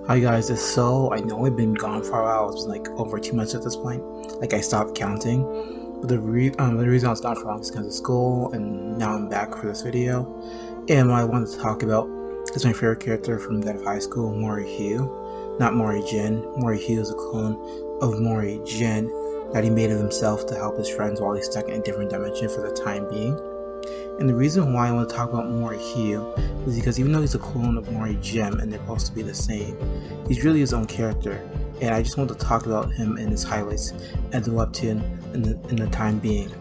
Hi guys, so I know I've been gone for a while. It's been like over 2 months at this point. Like I stopped counting. But the reason I was gone for long is because of school, and now I'm back for this video. And what I wanted to talk about is my favorite character from that of high school, Mori Hui. Not Mori Jin. Mori Hui is a clone of Mori Jin that he made of himself to help his friends while he's stuck in a different dimension for the time being. And the reason why I want to talk about Mori Hui is because even though he's a clone of Mori Jin and they're supposed to be the same, he's really his own character, and I just want to talk about him and his highlights and the webtoon in the time being.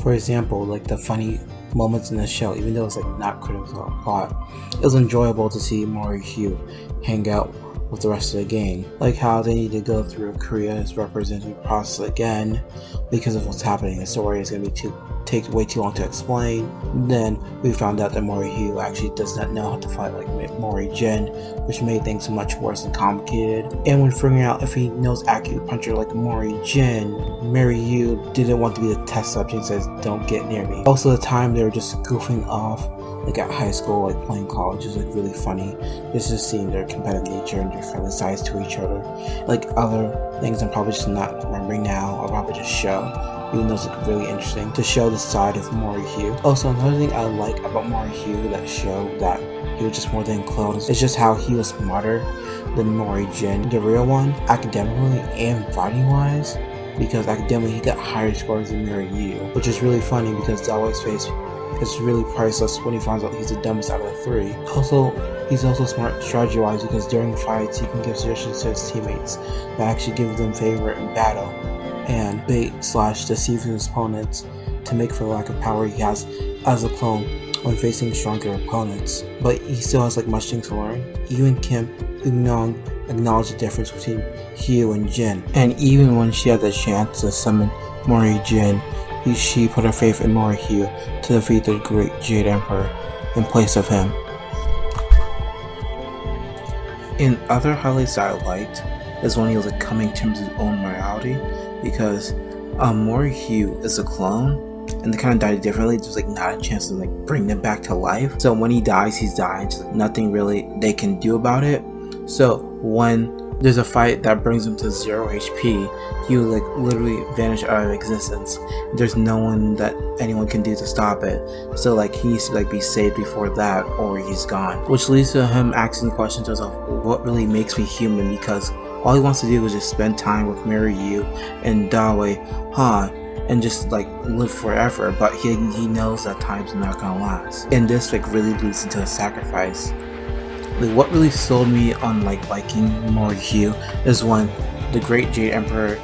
For example, like the funny moments in the show, even though it's like not critical of plot, it was enjoyable to see Mori Hui hang out with the rest of the gang. Like how they need to go through Korea's representative process again because of what's happening. The story is going to take way too long to explain. Then we found out that Mori Hui actually does not know how to fight like Mori Jin, which made things much worse and complicated. And when figuring out if he knows acupuncture like Mori Jin, Mori Hui didn't want to be the test subject and says, "Don't get near me." Most of the time they were just goofing off, like at high school, like playing college is like really funny. Just seeing their competitive nature and their friendly sides to each other. Like other things I'm probably just not remembering now, I'll probably just show, even though it's like really interesting to show the side of Mori Hui. Also, another thing I like about Mori Hui that showed that he was just more than clones is just how he was smarter than Mori Jin, the real one, academically and fighting wise, because academically he got higher scores than Mori Hui, which is really funny because 𝙈𝙖𝙧𝙚 face is really priceless when he finds out he's the dumbest out of the three. Also, he's also smart strategy-wise because during fights he can give suggestions to his teammates that actually give them favor in battle and bait/deceive his opponents to make for the lack of power he has as a clone when facing stronger opponents. But he still has like much things to learn. Even Kim Eun-young acknowledged the difference between Hui and Jin, and even when she had the chance to summon Mori Jin, she put her faith in Mori Hui to defeat the great Jade Emperor in place of him. In other highlights that I liked is when he was like coming to terms with his own morality, because Mori Hui is a clone and they kind of died differently. There's like not a chance to like bring them back to life, so when he dies, he's dying. Just like, nothing really they can do about it. So when there's a fight that brings him to 0 HP, he will like literally vanish out of existence. There's no one that anyone can do to stop it, so like he needs to like be saved before that or he's gone, which leads to him asking questions to himself, what really makes me human? Because all he wants to do is just spend time with Mori Hui and 𝙈𝙖𝙧𝙚 and just like live forever, but he knows that time's not gonna last, and this like really leads into a sacrifice. Like what really sold me on like liking Mori Hui is when the great Jade Emperor,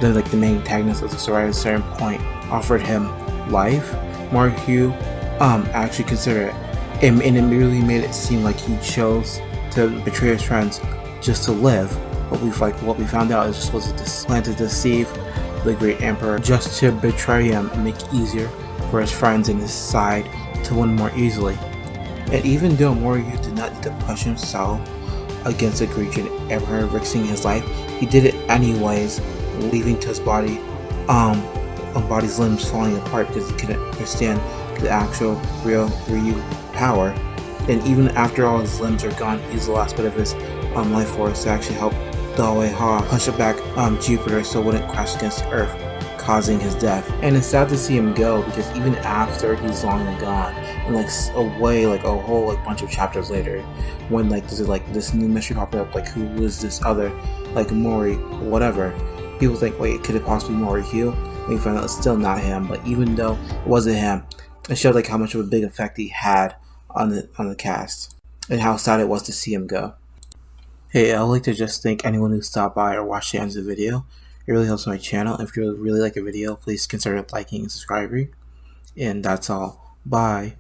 the main antagonist of the story, at a certain point offered him life. Mori Hui actually considered it, and it really made it seem like he chose to betray his friends just to live. But what we found out is just was a plan to deceive the great emperor just to betray him and make it easier for his friends and his side to win more easily. And even though Mori Hui did not need to push himself against the great emperor risking his life, he did it anyways, leaving to his body's limbs falling apart because he couldn't understand the actual real Ryu power. And even after all his limbs are gone, he's the last bit of his life force to actually help 𝙈𝙖𝙧𝙚 push it back Jupiter so it wouldn't crash against Earth, causing his death. And it's sad to see him go because even after he's long and gone, and like away like a whole like bunch of chapters later, when like there's like this new mystery popping up, like who is this other like Mori whatever, people think, wait, could it possibly be Mori Hui? And we find out it's still not him. But even though it wasn't him, it showed like how much of a big effect he had on the cast and how sad it was to see him go. Hey, I would like to just thank anyone who stopped by or watched the end of the video. It really helps my channel. If you really like a video, please consider liking and subscribing. And that's all. Bye.